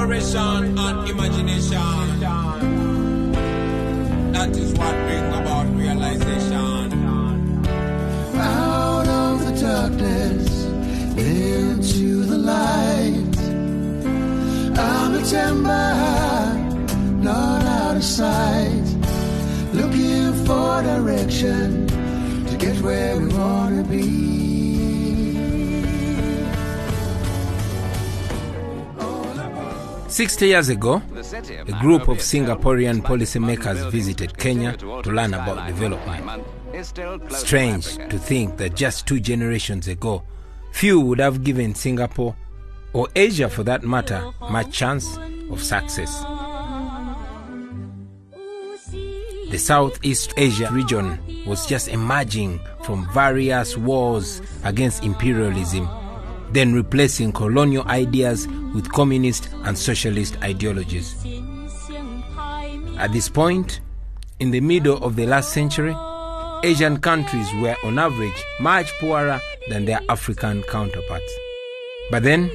cooperation and imagination. That is what brings about realization. Out of the darkness into the light. I'm a timber, not out of sight. Looking for direction to get where we want to be. 60 years ago, a group of Singaporean policymakers visited Kenya to learn about development. Strange to think that just 2 generations ago, few would have given Singapore, or Asia for that matter, much chance of success. The Southeast Asia region was just emerging from various wars against imperialism, then replacing colonial ideas with communist and socialist ideologies. At this point, in the middle of the last century, Asian countries were on average much poorer than their African counterparts. But then,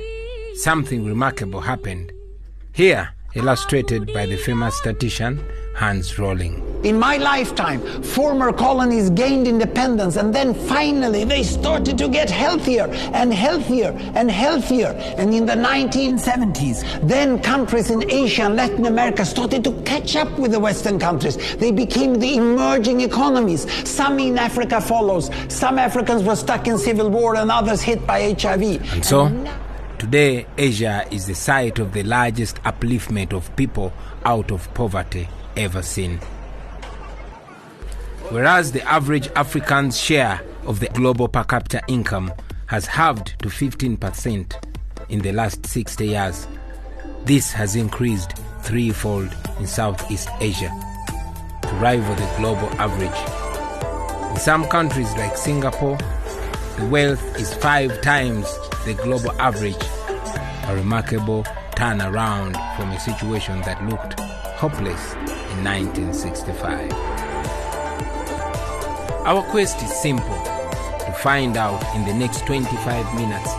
something remarkable happened. Here, illustrated by the famous statistician Hans Rowling. In my lifetime, former colonies gained independence, and then finally they started to get healthier and healthier and healthier. And in the 1970s, then countries in Asia and Latin America started to catch up with the Western countries. They became the emerging economies. Some in Africa follows. Some Africans were stuck in civil war and others hit by HIV. And so, today Asia is the site of the largest upliftment of people out of poverty ever seen. Whereas the average African's share of the global per capita income has halved to 15% in the last 60 years, this has increased threefold in Southeast Asia to rival the global average. In some countries like Singapore, the wealth is 5 times the global average, a remarkable turnaround from a situation that looked hopeless in 1965. Our quest is simple: to find out in the next 25 minutes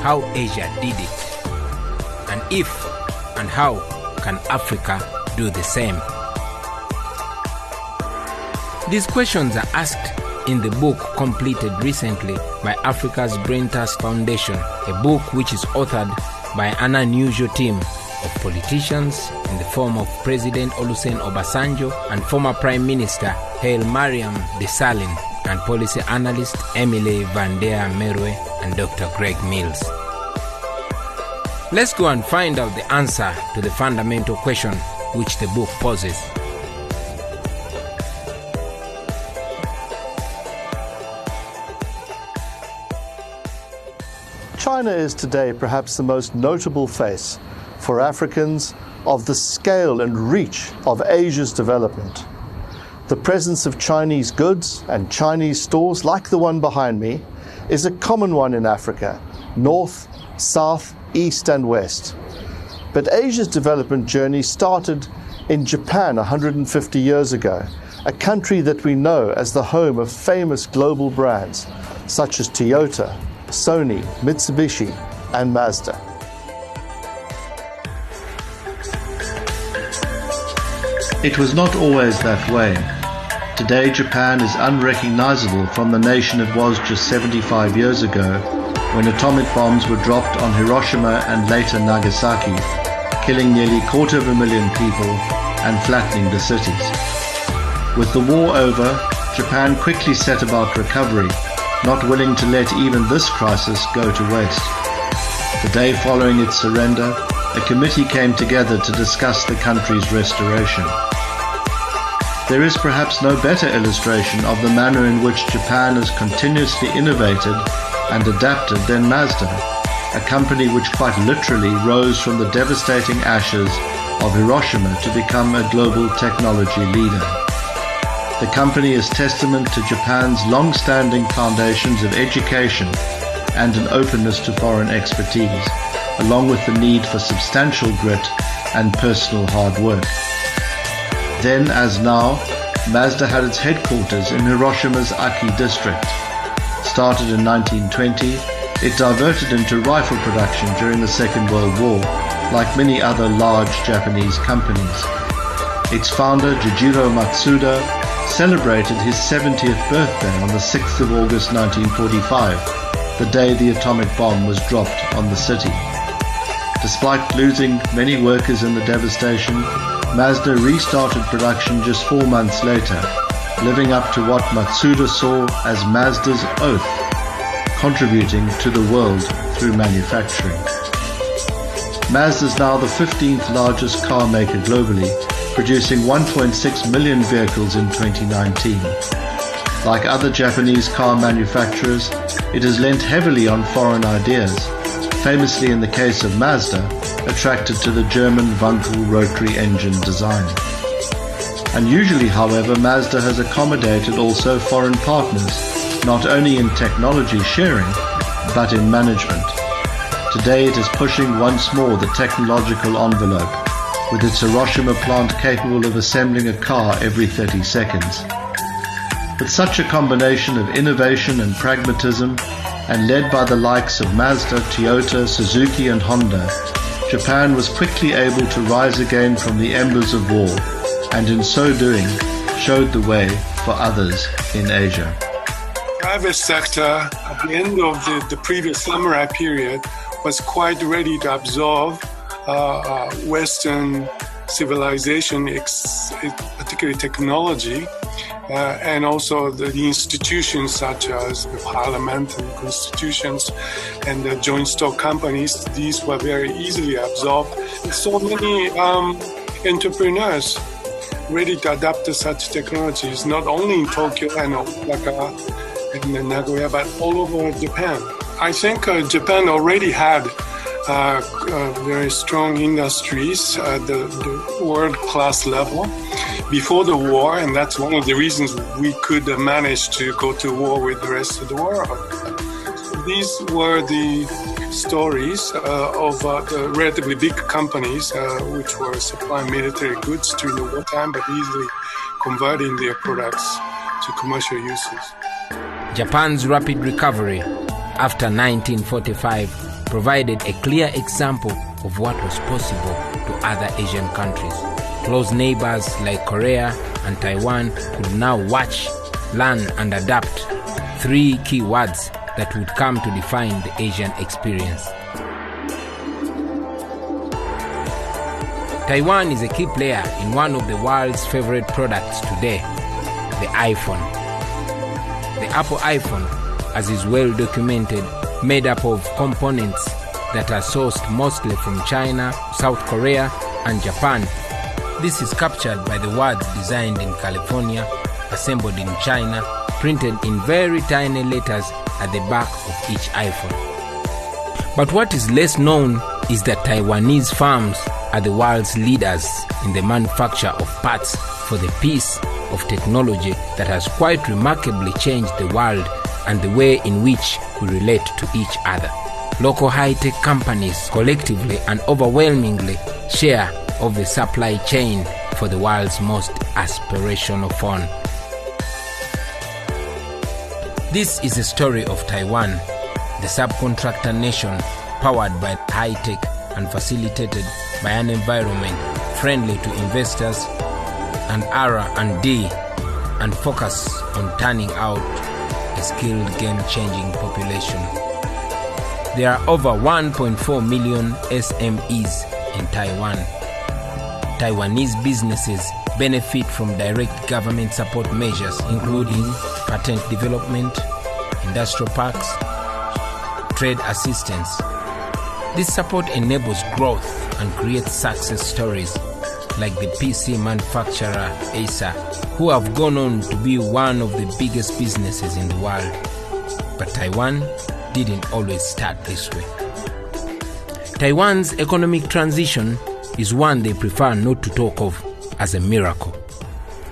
how Asia did it, and if and how can Africa do the same. These questions are asked in the book completed recently by Africa's Braintrust Foundation, a book which is authored by an unusual team of politicians in the form of President Olusegun Obasanjo and former Prime Minister Haile Mariam Desalegn, and policy analyst Emily Van der Merwe and Dr. Greg Mills. Let's go and find out the answer to the fundamental question which the book poses. China is today perhaps the most notable face for Africans of the scale and reach of Asia's development. The presence of Chinese goods and Chinese stores like the one behind me is a common one in Africa, north, south, east and west. But Asia's development journey started in Japan 150 years ago, a country that we know as the home of famous global brands such as Toyota, Sony, Mitsubishi and Mazda. It was not always that way. Today Japan is unrecognizable from the nation it was just 75 years ago, when atomic bombs were dropped on Hiroshima and later Nagasaki, killing nearly 250,000 people and flattening the cities. With the war over, Japan quickly set about recovery, not willing to let even this crisis go to waste. The day following its surrender, a committee came together to discuss the country's restoration. There is perhaps no better illustration of the manner in which Japan has continuously innovated and adapted than Mazda, a company which quite literally rose from the devastating ashes of Hiroshima to become a global technology leader. The company is testament to Japan's long-standing foundations of education and an openness to foreign expertise, along with the need for substantial grit and personal hard work. Then, as now, Mazda had its headquarters in Hiroshima's Aki district. Started in 1920, it diverted into rifle production during the Second World War, like many other large Japanese companies. Its founder, Jujiro Matsuda, celebrated his 70th birthday on the 6th of August 1945, the day the atomic bomb was dropped on the city. Despite losing many workers in the devastation, Mazda restarted production just 4 months later, living up to what Matsuda saw as Mazda's oath, contributing to the world through manufacturing. Mazda is now the 15th largest car maker globally, producing 1.6 million vehicles in 2019. Like other Japanese car manufacturers, it has lent heavily on foreign ideas, famously in the case of Mazda, attracted to the German Wankel rotary engine design. Unusually, however, Mazda has accommodated also foreign partners, not only in technology sharing, but in management. Today it is pushing once more the technological envelope, with its Hiroshima plant capable of assembling a car every 30 seconds. With such a combination of innovation and pragmatism, and led by the likes of Mazda, Toyota, Suzuki and Honda, Japan was quickly able to rise again from the embers of war, and in so doing, showed the way for others in Asia. Private sector, at the end of the previous samurai period, was quite ready to absorb Western civilization, particularly technology, and also the institutions such as the parliament and constitutions and the joint stock companies. These were very easily absorbed. So many entrepreneurs ready to adapt to such technologies, not only in Tokyo and Osaka and Nagoya, but all over Japan. I think Japan already had very strong industries at the world-class level before the war, and that's one of the reasons we could manage to go to war with the rest of the world. These were the stories of the relatively big companies which were supplying military goods during the wartime, but easily converting their products to commercial uses. Japan's rapid recovery after 1945 provided a clear example of what was possible to other Asian countries. Close neighbors like Korea and Taiwan could now watch, learn and adapt, 3 key words that would come to define the Asian experience. Taiwan is a key player in one of the world's favorite products today, the iPhone. The Apple iPhone, as is well documented, made up of components that are sourced mostly from China, South Korea and Japan. This is captured by the words designed in California, assembled in China, printed in very tiny letters at the back of each iPhone. But what is less known is that Taiwanese firms are the world's leaders in the manufacture of parts for the piece of technology that has quite remarkably changed the world and the way in which we relate to each other. Local high-tech companies collectively and overwhelmingly share of the supply chain for the world's most aspirational phone. This is a story of Taiwan, the subcontractor nation powered by high-tech and facilitated by an environment friendly to investors and R&D, and focus on turning out a skilled game-changing population. There are over 1.4 million SMEs in Taiwan. Taiwanese businesses benefit from direct government support measures including patent development, industrial parks, trade assistance. This support enables growth and creates success stories like the PC manufacturer Acer, who have gone on to be one of the biggest businesses in the world. But Taiwan didn't always start this way. Taiwan's economic transition is one they prefer not to talk of as a miracle.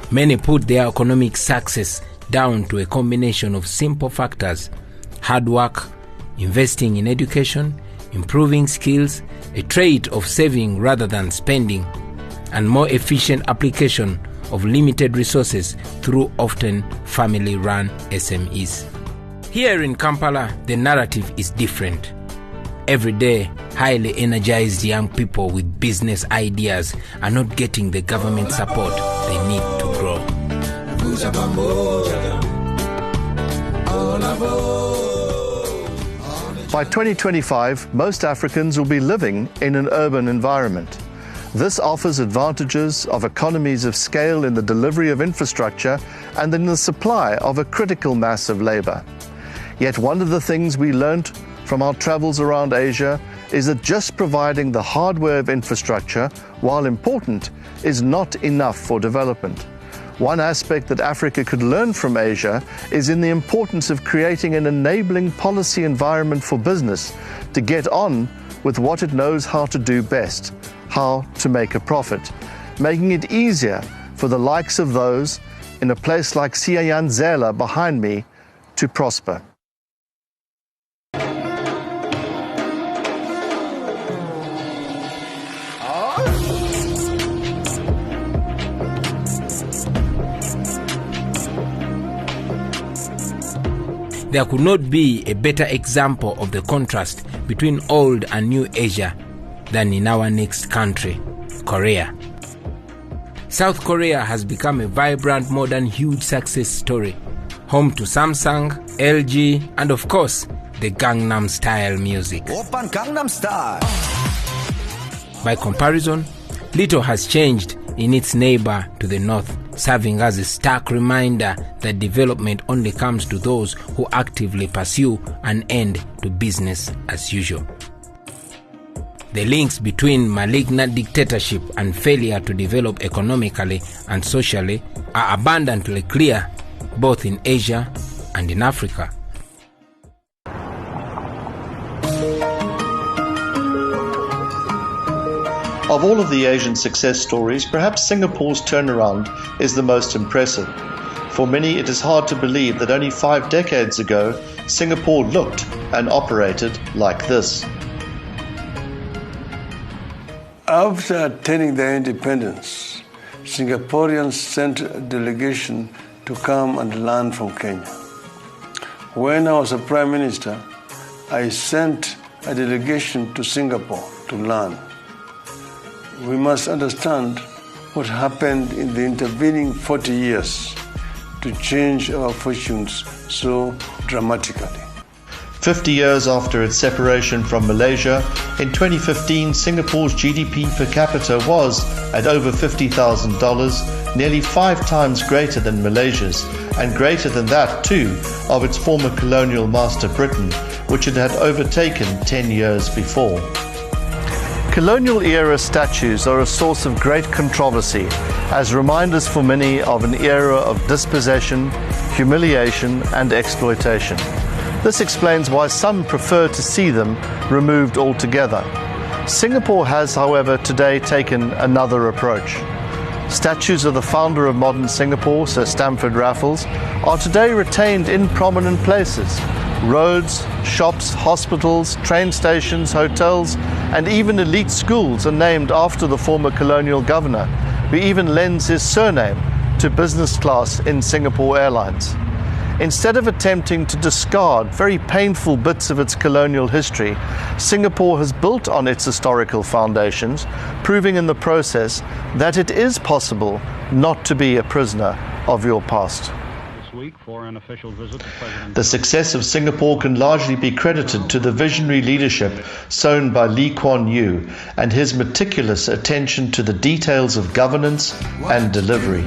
Many put their economic success down to a combination of simple factors: hard work, investing in education, improving skills, a trait of saving rather than spending, and more efficient application of limited resources through often family-run SMEs. Here in Kampala, the narrative is different. Every day, highly energized young people with business ideas are not getting the government support they need to grow. By 2025, most Africans will be living in an urban environment. This offers advantages of economies of scale in the delivery of infrastructure and in the supply of a critical mass of labor. Yet one of the things we learned from our travels around Asia is that just providing the hardware of infrastructure, while important, is not enough for development. One aspect that Africa could learn from Asia is in the importance of creating an enabling policy environment for business to get on with what it knows how to do best, how to make a profit, making it easier for the likes of those in a place like Siayanzela behind me to prosper. There could not be a better example of the contrast between old and new Asia than in our next country, Korea. South Korea has become a vibrant, modern, huge success story, home to Samsung, LG, and of course, the Gangnam Style music. Oppan Gangnam Style. By comparison, little has changed in its neighbor to the north, serving as a stark reminder that development only comes to those who actively pursue an end to business as usual. The links between malignant dictatorship and failure to develop economically and socially are abundantly clear, both in Asia and in Africa. Of all of the Asian success stories, perhaps Singapore's turnaround is the most impressive. For many, it is hard to believe that only 5 decades ago, Singapore looked and operated like this. After attaining their independence, Singaporeans sent a delegation to come and learn from Kenya. When I was a Prime Minister, I sent a delegation to Singapore to learn. We must understand what happened in the intervening 40 years to change our fortunes so dramatically. 50 years after its separation from Malaysia, in 2015, Singapore's GDP per capita was, at over $50,000, nearly 5 times greater than Malaysia's, and greater than that, too, of its former colonial master Britain, which it had overtaken 10 years before. Colonial-era statues are a source of great controversy, as reminders for many of an era of dispossession, humiliation, and exploitation. This explains why some prefer to see them removed altogether. Singapore has, however, today taken another approach. Statues of the founder of modern Singapore, Sir Stamford Raffles, are today retained in prominent places. Roads, shops, hospitals, train stations, hotels, and even elite schools are named after the former colonial governor, who even lends his surname to business class in Singapore Airlines. Instead of attempting to discard very painful bits of its colonial history, Singapore has built on its historical foundations, proving in the process that it is possible not to be a prisoner of your past. The success of Singapore can largely be credited to the visionary leadership shown by Lee Kuan Yew and his meticulous attention to the details of governance and delivery.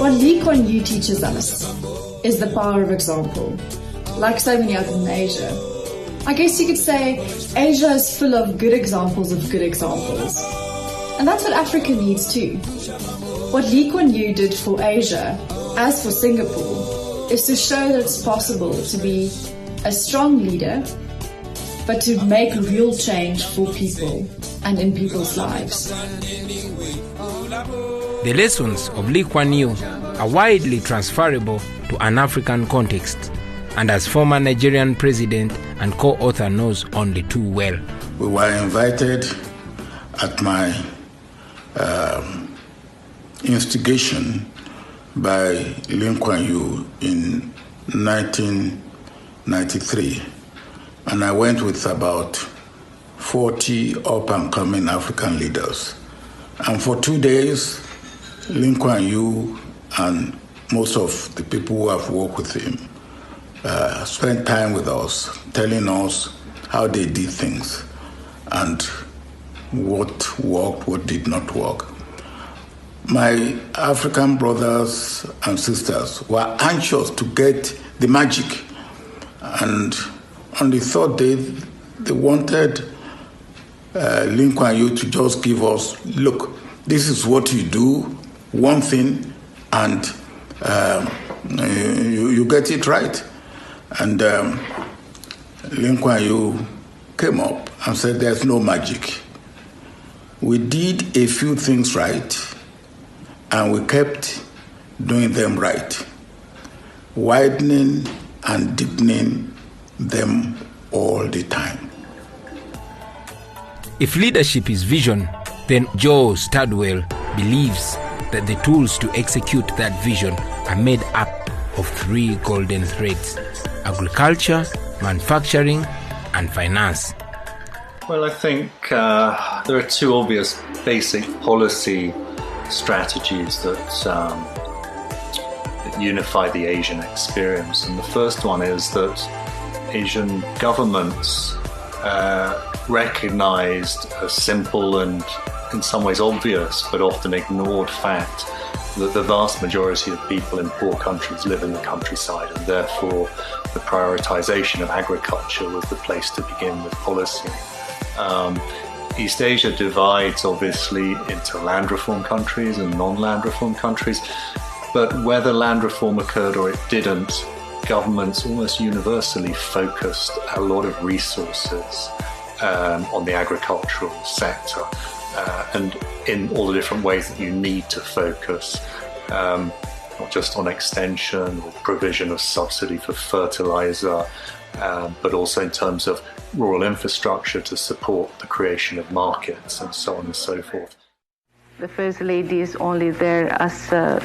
What Lee Kuan Yew teaches us is the power of example. Like so many others in Asia, I guess you could say Asia is full of good examples of good examples. And that's what Africa needs too. What Lee Kuan Yew did for Asia, as for Singapore, is to show that it's possible to be a strong leader, but to make real change for people and in people's lives. The lessons of Lee Kuan Yew are widely transferable to an African context, and as former Nigerian president and co-author knows only too well. We were invited at my instigation by Lee Kuan Yew in 1993. And I went with about 40 up-and-coming African leaders. And for 2 days, Lee Kuan Yew and most of the people who have worked with him spent time with us, telling us how they did things and what worked, what did not work. My African brothers and sisters were anxious to get the magic. And on the third day, they wanted Lee Kuan Yew to just give us, look, this is what you do, one thing, and you get it right. And Lee Kuan Yew came up and said, there's no magic. We did a few things right, and we kept doing them right, widening and deepening them all the time. If leadership is vision, then Joe Stadwell believes that the tools to execute that vision are made up of 3 golden threads: agriculture, manufacturing, and finance. Well, I think there are 2 obvious basic policy strategies that unify the Asian experience. And the first one is that Asian governments recognized a simple and in some ways obvious but often ignored fact that the vast majority of people in poor countries live in the countryside, and therefore the prioritization of agriculture was the place to begin with policy. East Asia divides obviously into land reform countries and non-land reform countries, but whether land reform occurred or it didn't, governments almost universally focused a lot of resources on the agricultural sector and in all the different ways that you need to focus, not just on extension or provision of subsidy for fertilizer, but also in terms of rural infrastructure to support the creation of markets and so on and so forth. The First Lady is only there as a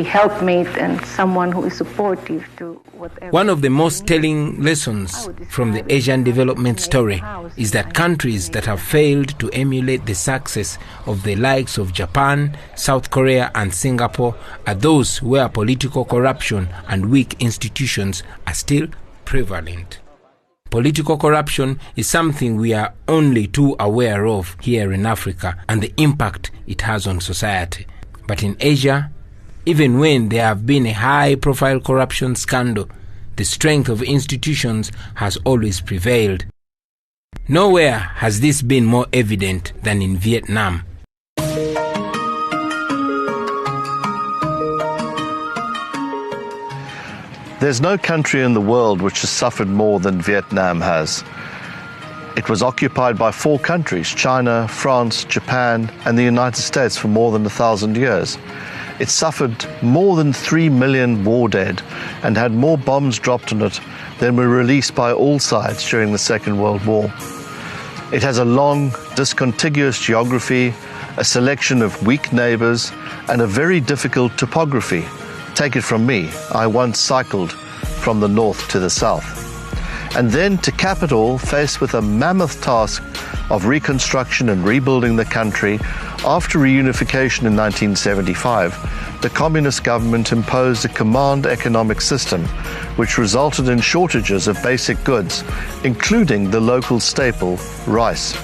helpmate and someone who is supportive to whatever. One of the most telling lessons from the Asian development story is that countries that have failed to emulate the success of the likes of Japan, South Korea, and Singapore are those where political corruption and weak institutions are still prevalent. Political corruption is something we are only too aware of here in Africa and the impact it has on society. But in Asia, even when there have been a high-profile corruption scandal, the strength of institutions has always prevailed. Nowhere has this been more evident than in Vietnam. There's no country in the world which has suffered more than Vietnam has. It was occupied by 4 countries, China, France, Japan, and the United States for more than 1,000 years. It suffered more than 3 million war dead and had more bombs dropped on it than were released by all sides during the Second World War. It has a long, discontiguous geography, a selection of weak neighbors, and a very difficult topography. Take it from me, I once cycled from the north to the south. And then to cap it all, faced with a mammoth task of reconstruction and rebuilding the country, after reunification in 1975, the communist government imposed a command economic system, which resulted in shortages of basic goods, including the local staple, rice.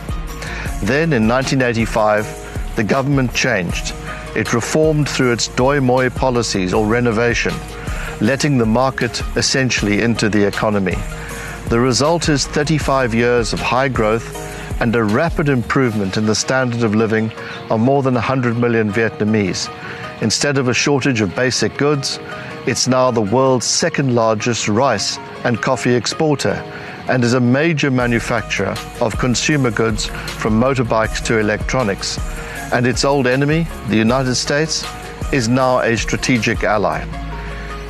Then in 1985, the government changed. It reformed through its doi moi policies or renovation, letting the market essentially into the economy. The result is 35 years of high growth and a rapid improvement in the standard of living of more than 100 million Vietnamese. Instead of a shortage of basic goods, it's now the world's 2nd largest rice and coffee exporter and is a major manufacturer of consumer goods from motorbikes to electronics. And its old enemy, the United States, is now a strategic ally.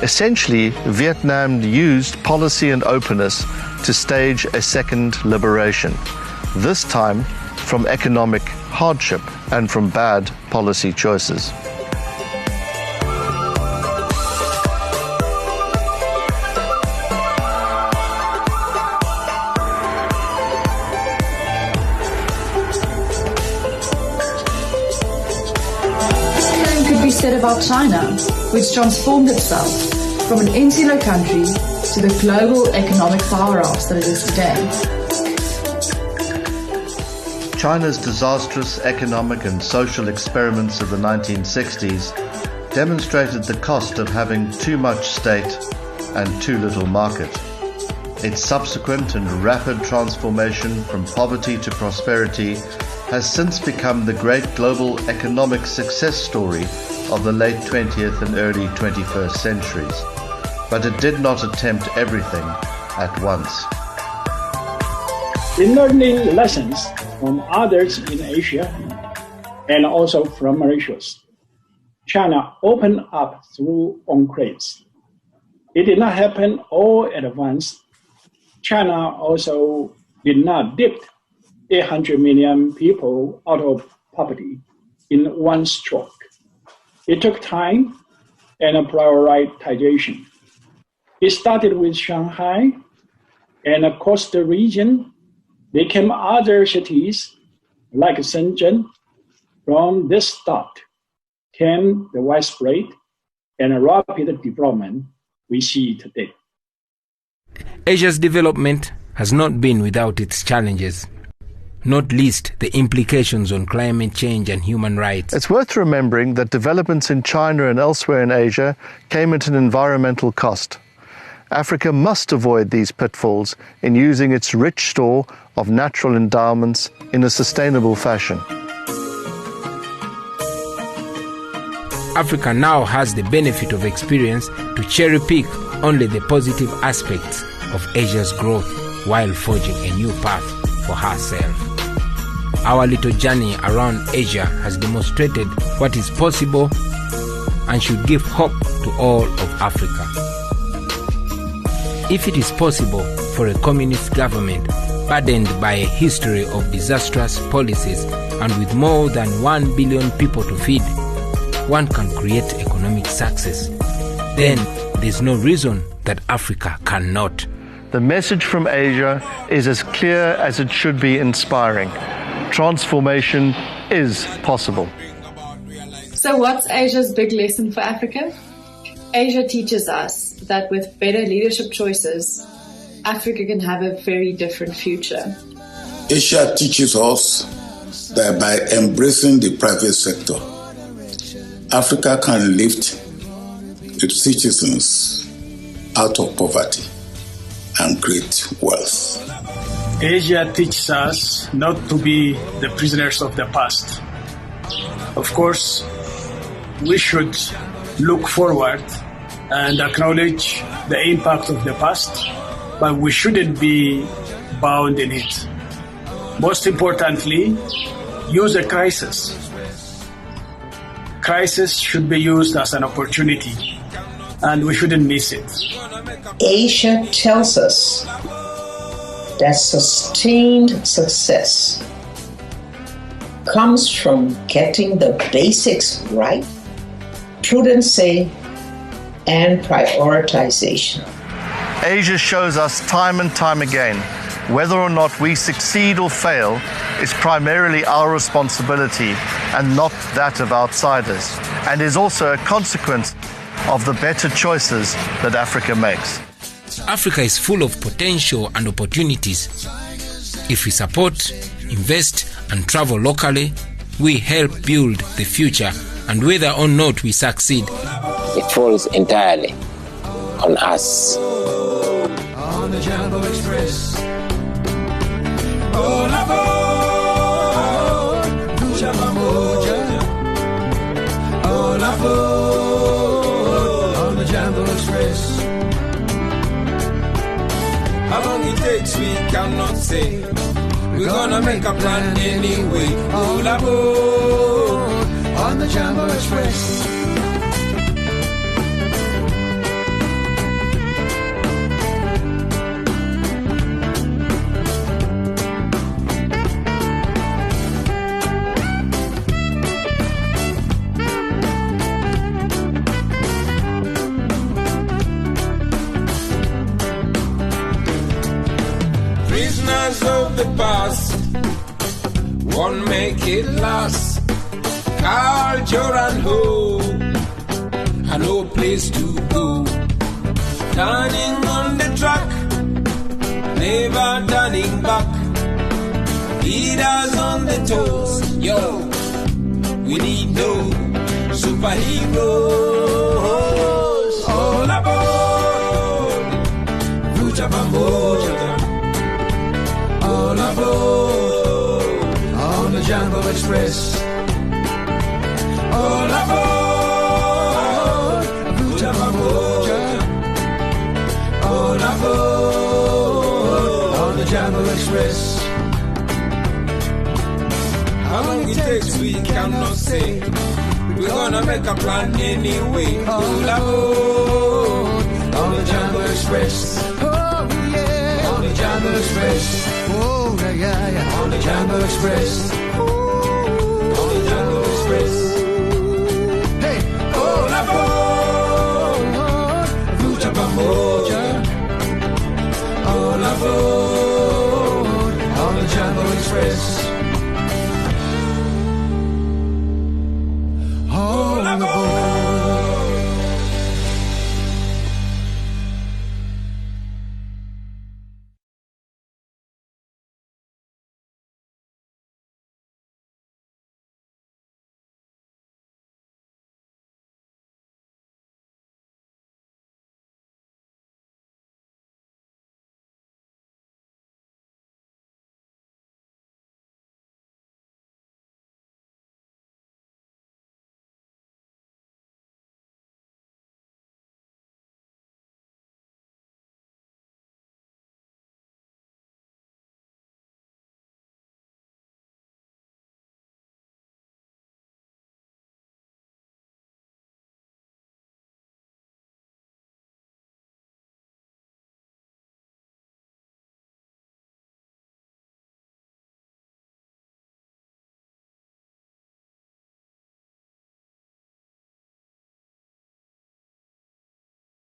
Essentially, Vietnam used policy and openness to stage a second liberation, this time from economic hardship and from bad policy choices. said about China, which transformed itself from an insular country to the global economic powerhouse that it is today. China's disastrous economic and social experiments of the 1960s demonstrated the cost of having too much state and too little market. Its subsequent and rapid transformation from poverty to prosperity has since become the great global economic success story of the late 20th and early 21st centuries. But it did not attempt everything at once. In learning lessons from others in Asia and also from Mauritius, China opened up through enclaves. It did not happen all at once. China also did not dip 800 million people out of poverty in one stroke. It took time and a prioritization. It started with Shanghai, and across the region, there came other cities like Shenzhen. From this start came the widespread and rapid development we see today. Asia's development has not been without its challenges, not least the implications on climate change and human rights. It's worth remembering that developments in China and elsewhere in Asia came at an environmental cost. Africa must avoid these pitfalls in using its rich store of natural endowments in a sustainable fashion. Africa now has the benefit of experience to cherry-pick only the positive aspects of Asia's growth while forging a new path for herself. Our little journey around Asia has demonstrated what is possible and should give hope to all of Africa. If it is possible for a communist government burdened by a history of disastrous policies and with more than 1 billion people to feed, one can create economic success, then there's no reason that Africa cannot. The message from Asia is as clear as it should be inspiring. Transformation is possible. So what's Asia's big lesson for Africa? Asia teaches us that with better leadership choices, Africa can have a very different future. Asia teaches us that by embracing the private sector, Africa can lift its citizens out of poverty and create wealth. Asia teaches us not to be the prisoners of the past. Of course, we should look forward and acknowledge the impact of the past, but we shouldn't be bound in it. Most importantly, use a crisis. Crisis should be used as an opportunity, and we shouldn't miss it. Asia tells us that sustained success comes from getting the basics right, prudency, and prioritization. Asia shows us time and time again, whether or not we succeed or fail is primarily our responsibility and not that of outsiders, and is also a consequence of the better choices that Africa makes. Africa is full of potential and opportunities. If we support, invest, and travel locally, we help build the future, and whether or not we succeed, it falls entirely on us. On the Jumbo Express. All aboard, Muja Mamoja. All aboard, on the Jumbo Express. How long it takes we cannot say. We're gonna make a plan anyway. All aboard, on the Jumbo Express. Prisoners of the past won't make it last. Culture and hope and no place to go. Turning on the track, never turning back. Leaders on the toes, yo. We need no superheroes. All aboard, Vuja Bamboja. All aboard, on the Jungle Express. All aboard, Vuja Bamboja. All aboard, on the Jungle Express. How long it takes we cannot say. We're gonna make a plan anyway. All aboard, on the Jungle Express. Oh yeah, on the Jungle Express. Oh yeah, yeah, on the Jungle Express.